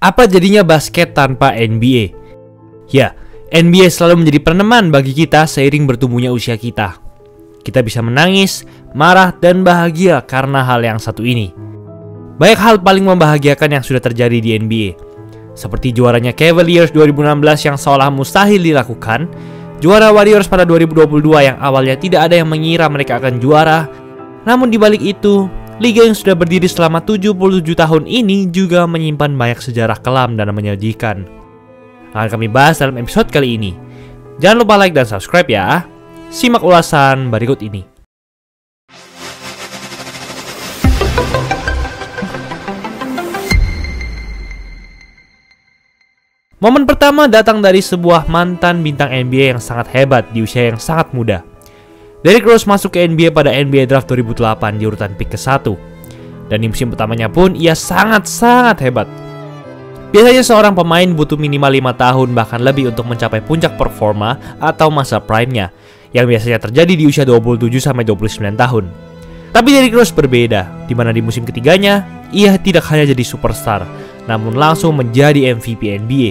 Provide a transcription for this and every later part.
Apa jadinya basket tanpa NBA? Ya, NBA selalu menjadi peneman bagi kita seiring bertumbuhnya usia kita. Kita bisa menangis, marah, dan bahagia karena hal yang satu ini. Banyak hal paling membahagiakan yang sudah terjadi di NBA. Seperti juaranya Cavaliers 2016 yang seolah mustahil dilakukan, juara Warriors pada 2022 yang awalnya tidak ada yang mengira mereka akan juara. Namun dibalik itu, liga yang sudah berdiri selama 77 tahun ini juga menyimpan banyak sejarah kelam dan menyajikan. Akan kami bahas dalam episode kali ini. Jangan lupa like dan subscribe ya. Simak ulasan berikut ini. Momen pertama datang dari sebuah mantan bintang NBA yang sangat hebat di usia yang sangat muda. Derrick Rose masuk ke NBA pada NBA Draft 2008 di urutan pick ke-1. Dan di musim pertamanya pun ia sangat-sangat hebat. Biasanya seorang pemain butuh minimal 5 tahun bahkan lebih untuk mencapai puncak performa atau masa prime-nya, yang biasanya terjadi di usia 27-29 tahun. Tapi Derrick Rose berbeda, di mana di musim ketiganya, ia tidak hanya jadi superstar, namun langsung menjadi MVP NBA,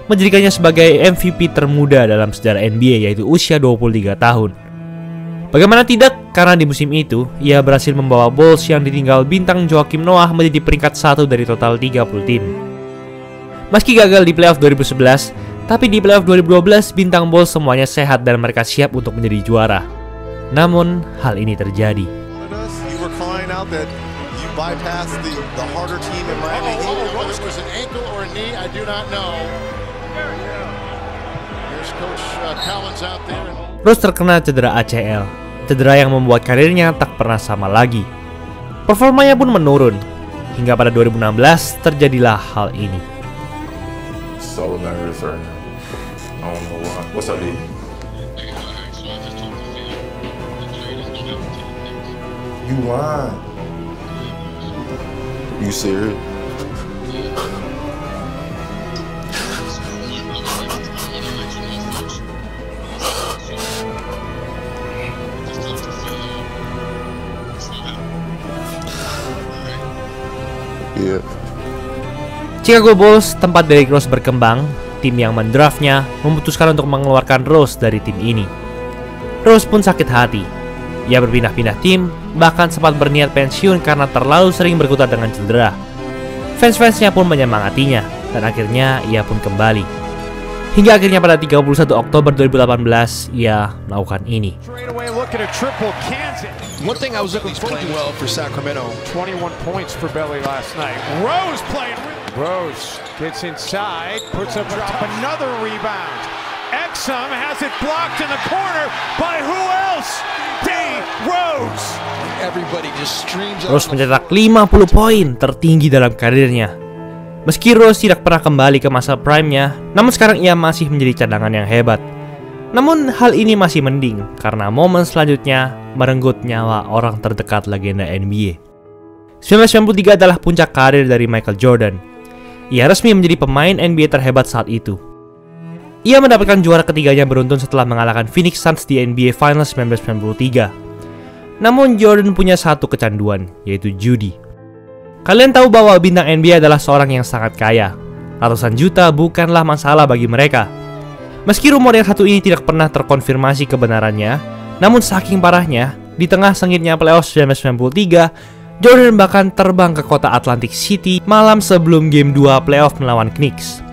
menjadikannya sebagai MVP termuda dalam sejarah NBA yaitu usia 23 tahun. Bagaimana tidak, karena di musim itu, ia berhasil membawa Bulls yang ditinggal bintang Joakim Noah menjadi peringkat 1 dari total 30 tim. Meski gagal di playoff 2011, tapi di playoff 2012 bintang Bulls semuanya sehat dan mereka siap untuk menjadi juara. Namun, hal ini terjadi. Rose terkena cedera ACL, cedera yang membuat karirnya tak pernah sama lagi. Performanya pun menurun, hingga pada 2016 terjadilah hal ini. So nervous, sir. I don't know why. What's up, D? You lying? You serious? Yeah. Chicago Bulls, tempat Derrick Rose berkembang, tim yang mendraftnya memutuskan untuk mengeluarkan Rose dari tim ini. Rose pun sakit hati. Ia berpindah-pindah tim, bahkan sempat berniat pensiun karena terlalu sering berkutat dengan cedera. Fans-fansnya pun menyemangatinya, dan akhirnya ia pun kembali. Hingga akhirnya pada 31 Oktober 2018, ia melakukan ini. One thing I was looking playing well for Sacramento. 21 points for Belly last night. Rose playing. Rose gets inside, puts up drop, another rebound. Exum has it blocked in the corner by who else? D. Rose. Everybody just streams. Rose mencetak 50 poin tertinggi dalam karirnya. Meski Rose tidak pernah kembali ke masa prime-nya, namun sekarang ia masih menjadi cadangan yang hebat. Namun hal ini masih mending karena momen selanjutnya merenggut nyawa orang terdekat legenda NBA. 1993 adalah puncak karir dari Michael Jordan. Ia resmi menjadi pemain NBA terhebat saat itu. Ia mendapatkan juara ketiganya beruntun setelah mengalahkan Phoenix Suns di NBA Finals 1993. Namun Jordan punya satu kecanduan, yaitu judi. Kalian tahu bahwa bintang NBA adalah seorang yang sangat kaya. Ratusan juta bukanlah masalah bagi mereka. Meski rumor yang satu ini tidak pernah terkonfirmasi kebenarannya, namun saking parahnya, di tengah sengitnya playoff 1993, Jordan bahkan terbang ke kota Atlantic City malam sebelum game 2 playoff melawan Knicks.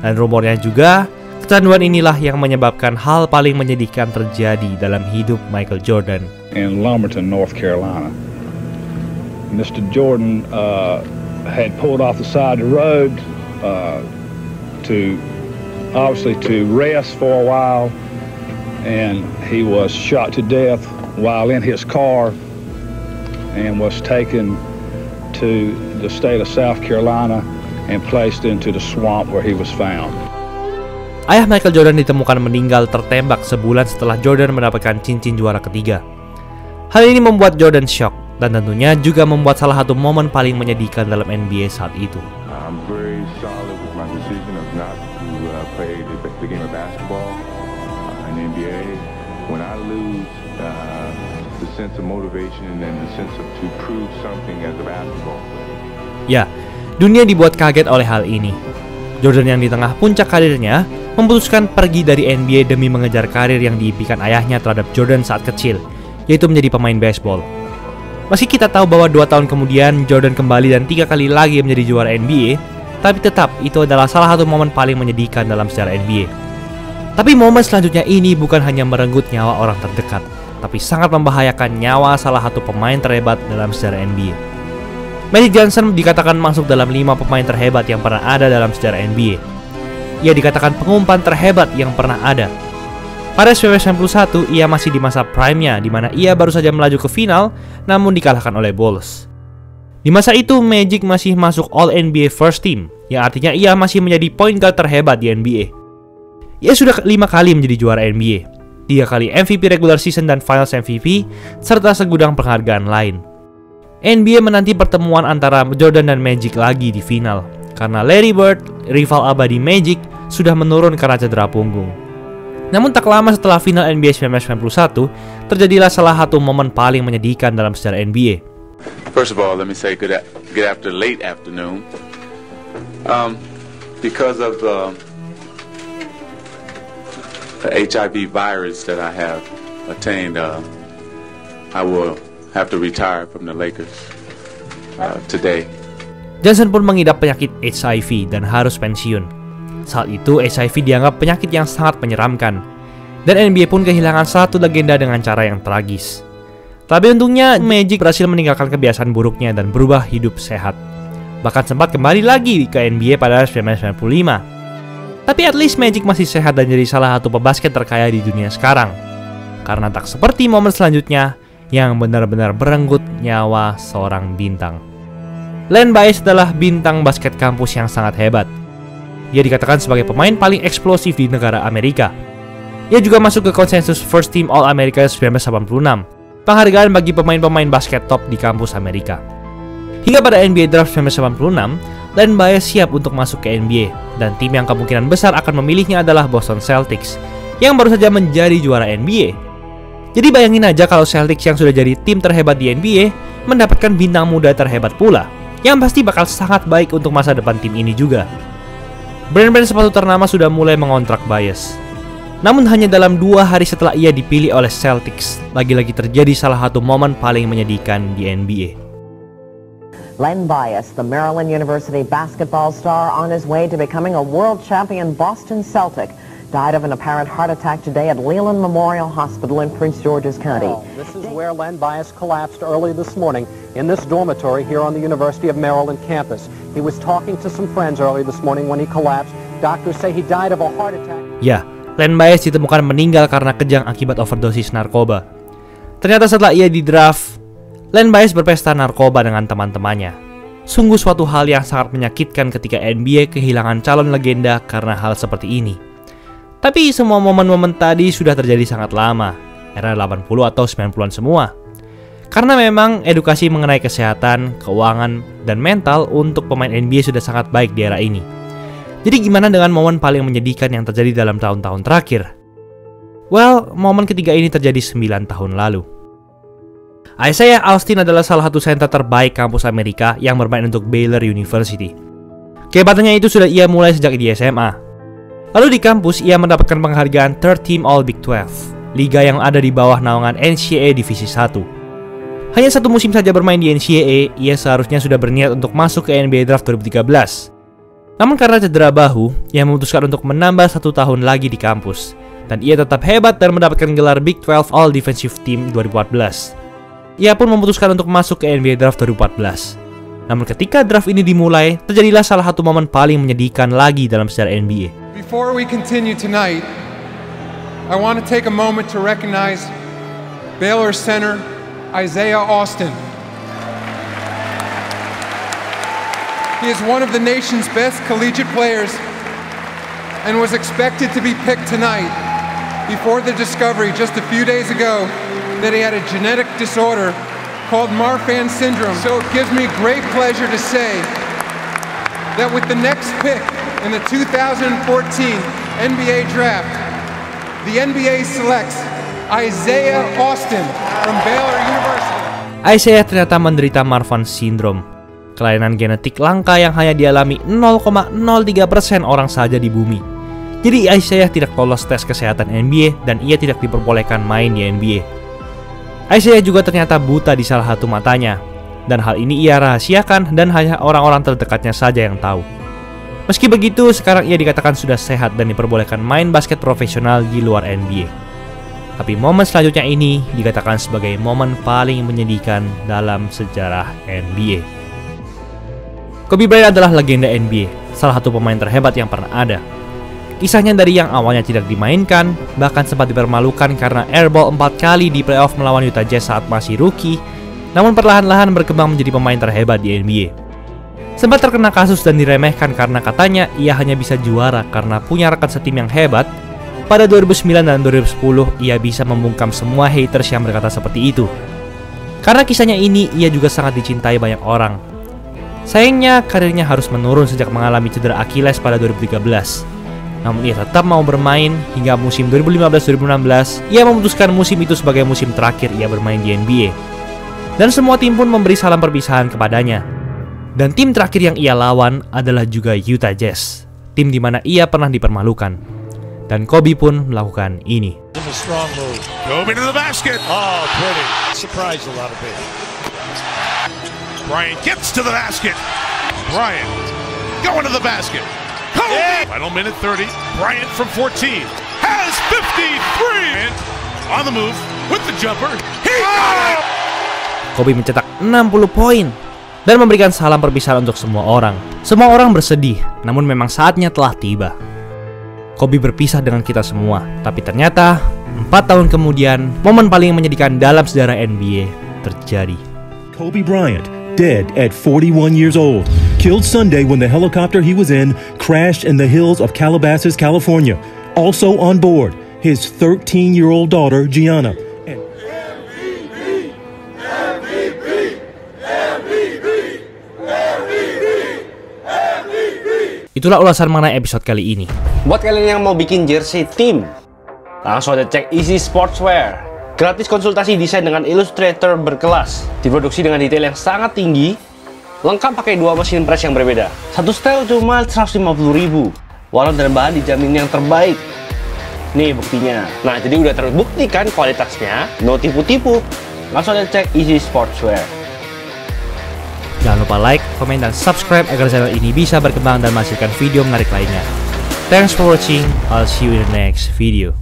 Dan rumornya juga, kecanduan inilah yang menyebabkan hal paling menyedihkan terjadi dalam hidup Michael Jordan. In Lumberton, North Carolina, Mr. Jordan had pulled off the side of the road to rest for a while, and he was shot to death while in his car and was taken to the state of South Carolina and placed into the swamp where he was found. Ayah Michael Jordan ditemukan meninggal tertembak sebulan setelah Jordan mendapatkan cincin juara ketiga. Hal ini membuat Jordan shock dan tentunya juga membuat salah satu momen paling menyedihkan dalam NBA saat itu. I'm very solid with my decision of not to play the game of basketball in NBA. When I lose the sense of motivation and the sense of to prove something as a basketball player. Ya, dunia dibuat kaget oleh hal ini. Jordan yang di tengah puncak karirnya memutuskan pergi dari NBA demi mengejar karir yang diimpikan ayahnya terhadap Jordan saat kecil, yaitu menjadi pemain baseball. Meski kita tahu bahwa 2 tahun kemudian Jordan kembali dan 3 kali lagi menjadi juara NBA, tapi tetap itu adalah salah satu momen paling menyedihkan dalam sejarah NBA. Tapi momen selanjutnya ini bukan hanya merenggut nyawa orang terdekat, tapi sangat membahayakan nyawa salah satu pemain terhebat dalam sejarah NBA. Magic Johnson dikatakan masuk dalam 5 pemain terhebat yang pernah ada dalam sejarah NBA. Ia dikatakan pengumpan terhebat yang pernah ada. Pada 1991, ia masih di masa prime-nya, di mana ia baru saja melaju ke final, namun dikalahkan oleh Bulls. Di masa itu, Magic masih masuk All-NBA First Team, yang artinya ia masih menjadi point guard terhebat di NBA. Ia sudah 5 kali menjadi juara NBA, 3 kali MVP regular season dan Finals MVP, serta segudang penghargaan lain. NBA menanti pertemuan antara Jordan dan Magic lagi di final, karena Larry Bird, rival abadi Magic, sudah menurun karena cedera punggung. Namun tak lama setelah final NBA 1991, terjadilah salah satu momen paling menyedihkan dalam sejarah NBA. First of all, let me say good after late afternoon. Because of the HIV virus that I have attained, I will have to retire from the Lakers today. Johnson pun mengidap penyakit HIV dan harus pensiun. Saat itu HIV dianggap penyakit yang sangat menyeramkan, dan NBA pun kehilangan satu legenda dengan cara yang tragis. Tapi untungnya Magic berhasil meninggalkan kebiasaan buruknya dan berubah hidup sehat. Bahkan sempat kembali lagi ke NBA pada 1995. Tapi at least Magic masih sehat dan jadi salah satu pebasket terkaya di dunia sekarang. Karena tak seperti momen selanjutnya yang benar-benar merenggut nyawa seorang bintang. Len Bias adalah bintang basket kampus yang sangat hebat. Ia dikatakan sebagai pemain paling eksplosif di negara Amerika. Ia juga masuk ke konsensus First Team All-America 1986, penghargaan bagi pemain-pemain basket top di kampus Amerika. Hingga pada NBA Draft 1986, Len Bias siap untuk masuk ke NBA, dan tim yang kemungkinan besar akan memilihnya adalah Boston Celtics, yang baru saja menjadi juara NBA. Jadi bayangin aja kalau Celtics yang sudah jadi tim terhebat di NBA mendapatkan bintang muda terhebat pula, yang pasti bakal sangat baik untuk masa depan tim ini juga. Brand-brand sepatu ternama sudah mulai mengontrak Bias. Namun hanya dalam 2 hari setelah ia dipilih oleh Celtics, lagi-lagi terjadi salah satu momen paling menyedihkan di NBA. Len Bias, the Maryland University basketball star on his way to becoming a world champion Boston Celtic, died of an apparent heart attack today at Leland Memorial Hospital in Prince George's County. This is where Len Bias collapsed early this morning in this dormitory here on the University of Maryland campus. He was talking to some friends early this morning when he collapsed. Doctors say he died of a heart attack. Ya, Len Bias ditemukan meninggal karena kejang akibat overdosis narkoba. Ternyata setelah ia di draft, Len Bias berpesta narkoba dengan teman-temannya. Sungguh suatu hal yang sangat menyakitkan ketika NBA kehilangan calon legenda karena hal seperti ini. Tapi semua momen-momen tadi sudah terjadi sangat lama, era 80 atau 90-an semua. Karena memang edukasi mengenai kesehatan, keuangan, dan mental untuk pemain NBA sudah sangat baik di era ini. Jadi gimana dengan momen paling menyedihkan yang terjadi dalam tahun-tahun terakhir? Well, momen ketiga ini terjadi 9 tahun lalu. Isaiah Austin adalah salah satu center terbaik kampus Amerika yang bermain untuk Baylor University. Kehebatannya itu sudah ia mulai sejak di SMA. Lalu di kampus, ia mendapatkan penghargaan Third Team All Big 12, liga yang ada di bawah naungan NCAA Divisi 1. Hanya 1 musim saja bermain di NCAA, ia seharusnya sudah berniat untuk masuk ke NBA Draft 2013. Namun karena cedera bahu, ia memutuskan untuk menambah 1 tahun lagi di kampus. Dan ia tetap hebat dan mendapatkan gelar Big 12 All Defensive Team 2014. Ia pun memutuskan untuk masuk ke NBA Draft 2014. Namun ketika draft ini dimulai, terjadilah salah satu momen paling menyedihkan lagi dalam sejarah NBA. Before we continue tonight, I want to take a moment to recognize Baylor center Isaiah Austin. He is one of the nation's best collegiate players and was expected to be picked tonight before the discovery just a few days ago that he had a genetic disorder called Marfan syndrome. So it gives me great pleasure to say that with the next pick in the 2014 NBA Draft, the NBA selects Isaiah Austin from Baylor University. Isaiah ternyata menderita Marfan syndrome. kelainan genetik langka yang hanya dialami 0,03% orang saja di bumi. Jadi Isaiah tidak lolos tes kesehatan NBA dan ia tidak diperbolehkan main di NBA. Isaiah juga ternyata buta di salah satu matanya, dan hal ini ia rahasiakan dan hanya orang-orang terdekatnya saja yang tahu. Meski begitu, sekarang ia dikatakan sudah sehat dan diperbolehkan main basket profesional di luar NBA. Tapi momen selanjutnya ini dikatakan sebagai momen paling menyedihkan dalam sejarah NBA. Kobe Bryant adalah legenda NBA, salah satu pemain terhebat yang pernah ada. Kisahnya dari yang awalnya tidak dimainkan, bahkan sempat dipermalukan karena airball 4 kali di playoff melawan Utah Jazz saat masih rookie, namun perlahan-lahan berkembang menjadi pemain terhebat di NBA. Sempat terkena kasus dan diremehkan karena katanya ia hanya bisa juara karena punya rekan setim yang hebat. Pada 2009 dan 2010, ia bisa membungkam semua haters yang berkata seperti itu. Karena kisahnya ini, ia juga sangat dicintai banyak orang. Sayangnya, karirnya harus menurun sejak mengalami cedera Achilles pada 2013. Namun ia tetap mau bermain hingga musim 2015-2016, ia memutuskan musim itu sebagai musim terakhir ia bermain di NBA. Dan semua tim pun memberi salam perpisahan kepadanya. Dan tim terakhir yang ia lawan adalah juga Utah Jazz, tim di mana ia pernah dipermalukan. Dan Kobe pun melakukan ini. Kobe to the basket. Oh, pretty. Surprised a lot of people. Bryant gets to the basket. Bryant going to the basket. Kobe. Yeah. Final minute 30. Bryant from 14 has 53. And on the move with the jumper. He got it. Kobe mencetak 60 poin dan memberikan salam perpisahan untuk semua orang. Semua orang bersedih, namun memang saatnya telah tiba. Kobe berpisah dengan kita semua, tapi ternyata 4 tahun kemudian, momen paling menyedihkan dalam sejarah NBA terjadi. Kobe Bryant, dead at 41 years old, killed Sunday when the helicopter he was in crashed in the hills of Calabasas, California. Also on board, his 13-year-old daughter, Gianna. Itulah ulasan mengenai episode kali ini. Buat kalian yang mau bikin jersey tim, langsung aja cek Easy Sportswear. Gratis konsultasi desain dengan Illustrator berkelas. Diproduksi dengan detail yang sangat tinggi, lengkap pakai 2 mesin press yang berbeda. Satu style cuma 150.000. Warna dan bahan dijamin yang terbaik. Nih buktinya. Nah, jadi udah terbuktikan kualitasnya, no tipu-tipu. Langsung aja cek Easy Sportswear. Jangan lupa like, komen, dan subscribe agar channel ini bisa berkembang dan menghasilkan video menarik lainnya. Thanks for watching, I'll see you in the next video.